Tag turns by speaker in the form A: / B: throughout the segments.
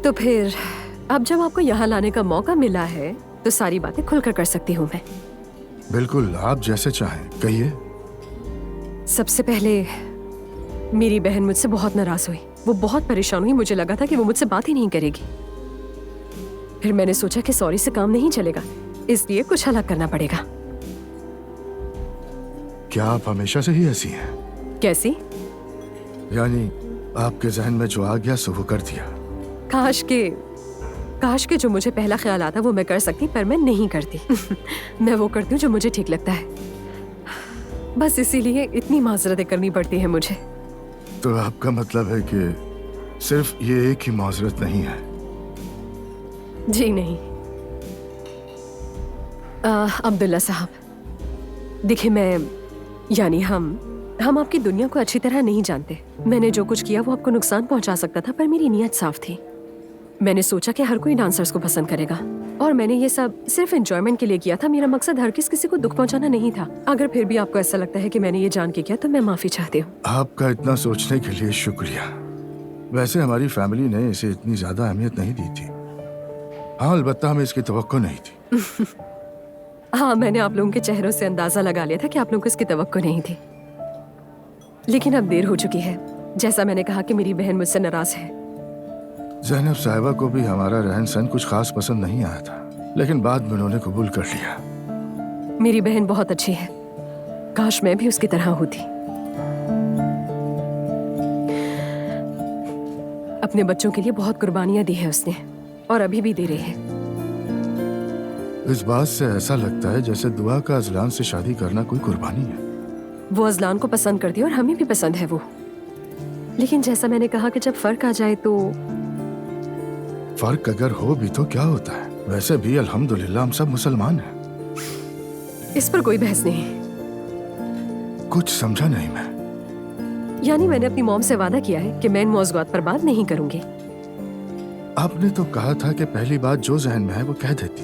A: तो फिर अब जब आपको यहाँ लाने का मौका मिला है तो सारी बातें खुलकर कर सकती हूँ मैं।
B: बिल्कुल, आप जैसे चाहें, कहिए।
A: सबसे पहले मेरी बहन मुझसे बहुत नाराज हुई, वो बहुत परेशान हुई। मुझे लगा था कि वो मुझसे बात ही नहीं करेगी। फिर मैंने सोचा कि सॉरी से काम नहीं चलेगा, इसलिए कुछ अलग करना पड़ेगा।
B: क्या आप हमेशा से ही ऐसी हैं?
A: कैसी?
B: यानी आपके जहन में जो आ गया सो वो कर दिया।
A: काश के जो मुझे पहला ख्याल आता वो मैं कर सकती, पर मैं नहीं करती। मैं वो करती हूँ जो मुझे ठीक लगता है, बस इसीलिए इतनी माजरतें करनी पड़ती है मुझे।
B: तो आपका मतलब है कि सिर्फ ये एक ही माजरत नहीं है?
A: जी नहीं। अब्दुल्ला साहब, देखिए हम आपकी दुनिया को अच्छी तरह नहीं जानते। मैंने जो कुछ किया वो आपको नुकसान पहुंचा सकता था, पर मेरी नीयत साफ थी। मैंने सोचा कि हर कोई डांसर्स को पसंद करेगा और मैंने ये सब सिर्फ एंजॉयमेंट के लिए किया था। मेरा मकसद हर किसी को दुख पहुंचाना नहीं था। अगर फिर भी आपको ऐसा लगता है कि मैंने ये जान के किया तो मैं माफी चाहती हूँ।
B: आपका इतना सोचने के लिए शुक्रिया। वैसे हमारी फैमिली ने इसे इतनी ज्यादा अहमियत नहीं दी थी। हाँ, अलबत्ता हमें इसकी तवक्को नहीं थी।
A: हाँ, मैंने आप लोगों के चेहरों से अंदाजा लगा लिया था कि आप लोगों को इसकी तवक्को नहीं थी, लेकिन अब देर हो चुकी है। जैसा मैंने कहा कि मेरी बहन मुझसे नाराज है।
B: ज़ैनब साहिबा को भी हमारा रहन सहन कुछ खास पसंद नहीं आया था, लेकिन बाद में उन्होंने कबूल कर लिया।
A: मेरी बहन बहुत अच्छी है, काश मैं भी उसकी तरह होती। अपने बच्चों के लिए बहुत कुर्बानियां दी है उसने और अभी भी दे रही है।
B: इस बात से ऐसा लगता है जैसे दुआ का अजलान से शादी करना कोई कुर्बानी है।
A: वो अजलान को पसंद करती है और हमें भी पसंद है वो, लेकिन जैसा मैंने कहा कि जब फर्क आ जाए तो।
B: फर्क अगर हो भी तो क्या होता है? वैसे भी अल्हम्दुलिल्लाह हम सब मुसलमान हैं।
A: इस पर कोई बहस नहीं।
B: कुछ समझा नहीं मैं।
A: यानी मैंने अपनी मॉम से वादा किया है कि मैं इन मौज़ूआत पर बात नहीं करूंगी।
B: आपने तो कहा था कि पहली बात जो जहन में है वो कह देती।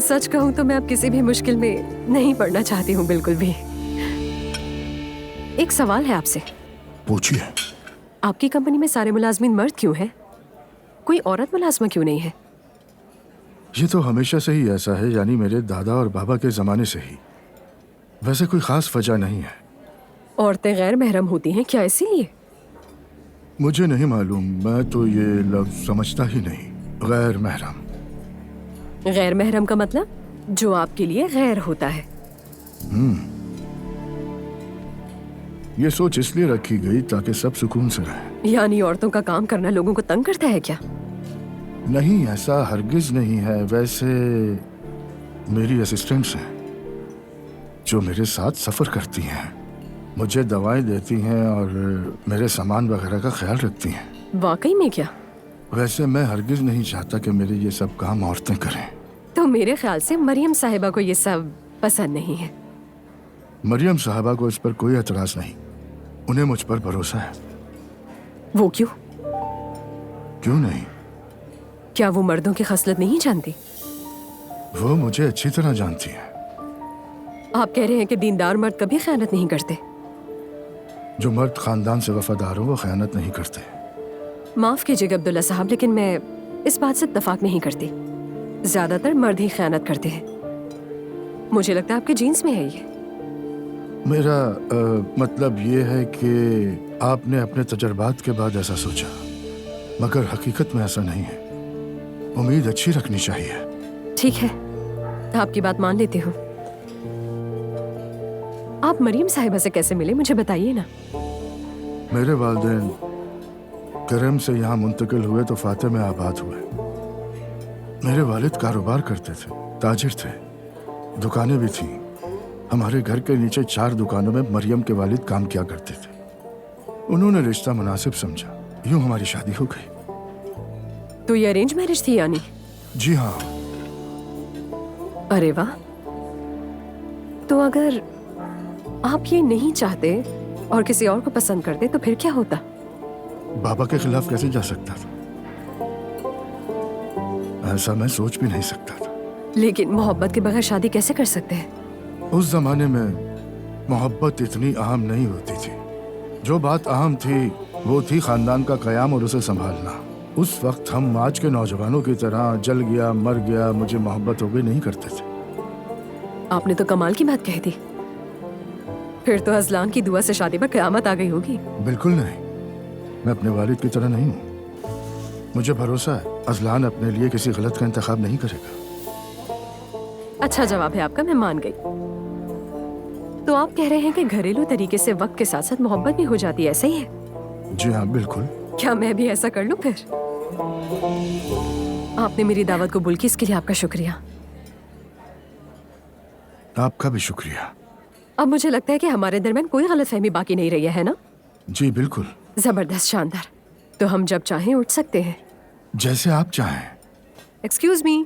A: सच कहूं तो मैं अब किसी भी मुश्किल में नहीं पड़ना चाहती हूँ, बिल्कुल भी। एक सवाल है आपसे।
B: पूछिए।
A: आपकी कंपनी में सारे मुलाजमीन मर्द क्यों हैं? कोई औरत मुलाजमा क्यों नहीं है?
B: ये तो हमेशा से ही ऐसा है, यानी मेरे दादा और बाबा के जमाने से ही। वैसे कोई खास वजह नहीं है।
A: औरतें गैर महरम होती हैं क्या, इसीलिए?
B: मुझे नहीं मालूम, मैं तो ये लफ्ज समझता ही नहीं। गैर महरम।
A: गैर महरम का मतलब जो आपके लिए गैर होता है।
B: ये सोच इसलिए रखी गई ताकि सब सुकून से रहे।
A: यानी औरतों का काम करना लोगों को तंग करता है क्या?
B: नहीं, ऐसा हरगिज नहीं है। वैसे मेरी असिस्टेंट्स हैं जो मेरे साथ सफर करती हैं, मुझे दवाएं देती हैं और मेरे सामान वगैरह का ख्याल रखती हैं।
A: वाकई में क्या?
B: वैसे मैं हरगिज नहीं चाहता कि मेरे ये सब काम औरतें करें।
A: तो मेरे ख्याल से मरियम साहिबा को ये सब पसंद नहीं है।
B: मरियम साहबा को इस पर कोई एतराज नहीं, उन्हें मुझ पर भरोसा है।
A: वो क्यों?
B: क्यों नहीं?
A: क्या वो मर्दों की खसलत नहीं जानती?
B: वो मुझे अच्छी तरह जानती है।
A: आप कह रहे हैं कि दीनदार मर्द कभी खयानत नहीं करते?
B: जो मर्द खानदान से वफादार हो वो खयानत नहीं करते।
A: माफ कीजिएगा अब्दुल्ला साहब, लेकिन मैं इस बात से इत्तफाक नहीं करती। ज्यादातर मर्द ही खयानत करते हैं। मुझे लगता है आपके जीन्स में है ये।
B: मेरा मतलब ये है कि आपने अपने तजर्बात के बाद ऐसा सोचा, मगर हकीकत में ऐसा नहीं है। उम्मीद अच्छी रखनी चाहिए।
A: ठीक है, आपकी बात मान लेती हूँ। आप मरियम साहिबा से कैसे मिले, मुझे बताइए ना।
B: मेरे वालिदैन करम से यहाँ मुंतकिल हुए तो फाते में आबाद हुए। मेरे वालिद कारोबार करते थे, ताजिर थे, दुकानें भी थीं। हमारे घर के नीचे 4 दुकानों में मरियम के वालिद काम किया करते थे। उन्होंने रिश्ता मुनासिब समझा, यूं हमारी शादी हो गई।
A: तो ये अरेंज मैरिज थी यानी?
B: जी हाँ।
A: अरे वाह। तो अगर आप ये नहीं चाहते और किसी और को पसंद करते तो फिर क्या होता?
B: बाबा के खिलाफ कैसे जा सकता था? ऐसा मैं सोच भी नहीं सकता था।
A: लेकिन मोहब्बत के बगैर शादी कैसे कर सकते हैं?
B: उस जमाने में मोहब्बत इतनी अहम नहीं होती थी। जो बात अहम थी वो थी खानदान का कयाम और उसे संभालना। उस वक्त हम आज के नौजवानों की तरह जल गया मर गया मुझे मोहब्बत हो गई नहीं करते थे।
A: आपने तो कमाल की बात कह दी। फिर तो अजलान की दुआ से शादी पर कयामत आ गई होगी।
B: बिल्कुल नहीं, मैं अपने वालिद की तरह नहीं हूँ। मुझे भरोसा है अजलान अपने लिए किसी गलत का इंतखाब नहीं करेगा।
A: अच्छा जवाब है आपका, मैं मान गई। तो आप कह रहे हैं कि घरेलू तरीके से वक्त के साथ साथ मोहब्बत भी हो जाती है, ऐसा ही है?
B: जी हाँ बिल्कुल।
A: क्या मैं भी ऐसा कर लूं फिर? आपने मेरी दावत कबूल की, इसके लिए आपका शुक्रिया।
B: आपका भी शुक्रिया।
A: अब मुझे लगता है कि हमारे दरमियान कोई गलतफहमी बाकी नहीं रही है ना?
B: जी बिल्कुल।
A: जबरदस्त, शानदार। तो हम जब चाहें उठ सकते हैं।
B: जैसे आप चाहें।
A: एक्सक्यूज मी,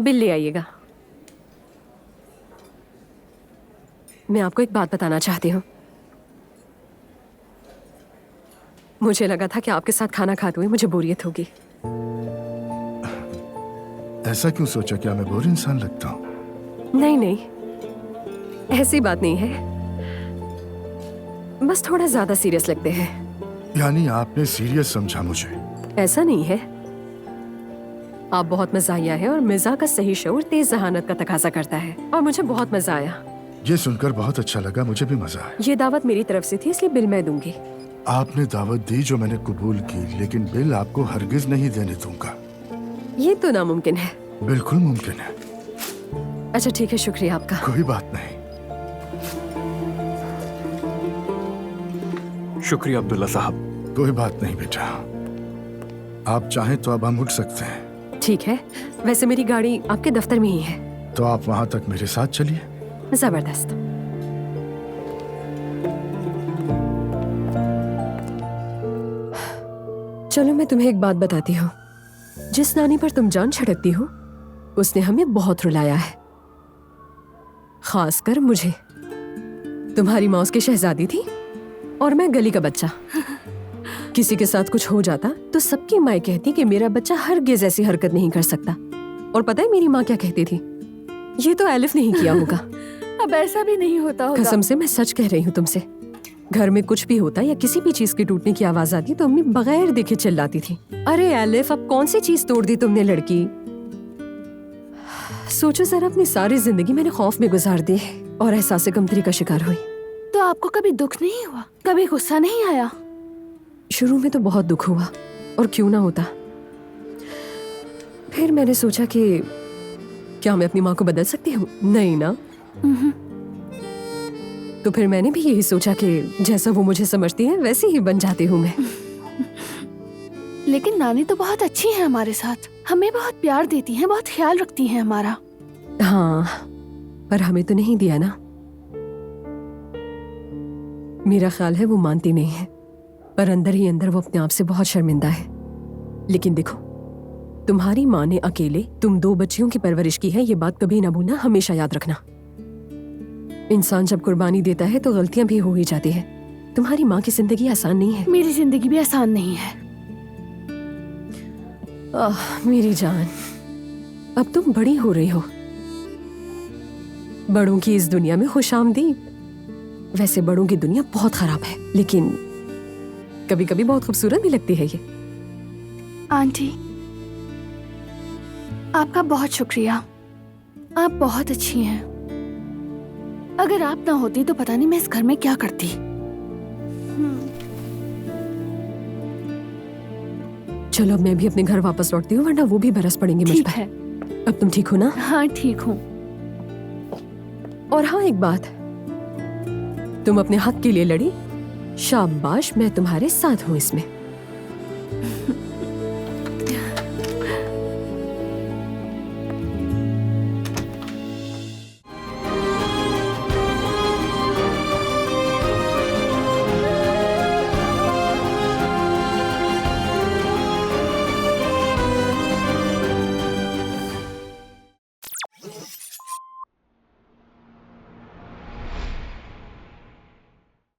A: बिल ले आइएगा। मैं आपको एक बात बताना चाहती हूँ। मुझे लगा था कि आपके साथ खाना खाते हुए मुझे बोरियत होगी।
B: ऐसा क्यों सोचा? क्या मैं बोर इंसान लगता हूँ?
A: नहीं नहीं, ऐसी बात नहीं है, बस थोड़ा ज्यादा सीरियस लगते हैं।
B: यानी आपने सीरियस समझा मुझे?
A: ऐसा नहीं है, आप बहुत मजाहिया है और मिजाह का सही शऊर तेज जहानत का तकाजा करता है और मुझे बहुत मजा आया।
B: ये सुनकर बहुत अच्छा लगा, मुझे भी मजा आया।
A: ये दावत मेरी तरफ से थी, इसलिए बिल मैं दूंगी।
B: आपने दावत दी जो मैंने कबूल की, लेकिन बिल आपको हरगिज नहीं देने दूंगा।
A: ये तो नामुमकिन है।
B: बिल्कुल मुमकिन है।
A: अच्छा ठीक है, शुक्रिया आपका।
B: कोई बात नहीं।
C: शुक्रिया अब्दुल्ला साहब।
B: कोई बात नहीं बेटा, आप चाहें तो अब हम उठ सकते हैं।
A: ठीक है, वैसे मेरी गाड़ी आपके दफ्तर में ही है।
B: तो आप वहां तक मेरे साथ चलिए।
A: जबरदस्त। चलो मैं तुम्हें एक बात बताती हूँ। जिस नानी पर तुम जान छिड़कती हो, उसने हमें बहुत रुलाया है, खासकर मुझे। तुम्हारी माँ उसकी शहजादी थी और मैं गली का बच्चा। किसी के साथ कुछ हो जाता तो सबकी माँ कहती कि मेरा बच्चा हरगिज ऐसी हरकत नहीं कर सकता। और पता है मेरी माँ क्या कहती थी? ये तो एलिफ नहीं किया होगा।
D: अब ऐसा भी नहीं होता होगा।
A: कसम से मैं सच कह रही हूँ तुमसे। घर में कुछ भी होता या किसी भी चीज के टूटने की आवाज आती तो अम्मी बगैर देखे चिल्लाती थी, अरे एलिफ अब कौन सी चीज तोड़ दी तुमने लड़की। सोचो जरा, अपनी सारी जिंदगी मैंने खौफ में गुजार दी और एहसास कमतरी का शिकार हुई।
D: तो आपको कभी दुख नहीं हुआ, कभी गुस्सा नहीं आया?
A: शुरू में तो बहुत दुख हुआ, और क्यों ना होता। फिर मैंने सोचा कि क्या मैं अपनी माँ को बदल सकती हूँ? नहीं ना। तो फिर मैंने भी यही सोचा कि जैसा वो मुझे समझती है वैसे ही बन जाती हूँ मैं।
D: लेकिन नानी तो बहुत अच्छी है हमारे साथ, हमें बहुत प्यार देती हैं, बहुत ख्याल रखती हैं हमारा।
A: हाँ, पर हमें तो नहीं दिया ना। मेरा ख्याल है वो मानती नहीं है, पर अंदर ही अंदर वो अपने आप से बहुत शर्मिंदा है। लेकिन देखो, तुम्हारी माँ ने अकेले तुम 2 बच्चियों की परवरिश की है, ये बात कभी ना भूलना, हमेशा याद रखना। इंसान जब कुर्बानी देता है तो गलतियां भी हो ही जाती है। तुम्हारी माँ की जिंदगी आसान नहीं है।
D: मेरी जिंदगी भी आसान नहीं है।
A: मेरी जान, अब तुम बड़ी हो रही हो। बड़ों की इस दुनिया में खुशामदीद। वैसे बड़ों की दुनिया बहुत खराब है, लेकिन कभी कभी बहुत खूबसूरत भी लगती है ये।
D: आंटी, आपका बहुत शुक्रिया, आप बहुत अच्छी हैं। अगर आप ना होती तो पता नहीं मैं इस घर में क्या करती।
A: चलो अब मैं भी अपने घर वापस लौटती हूँ, वरना वो भी बरस पड़ेंगे मुझ
D: ठीक
A: पर।
D: है।
A: अब तुम ठीक हो ना?
D: हाँ ठीक हूँ।
A: और हाँ, एक बात, तुम अपने हक के लिए लड़ी, शाबाश, मैं तुम्हारे साथ हूँ इसमें।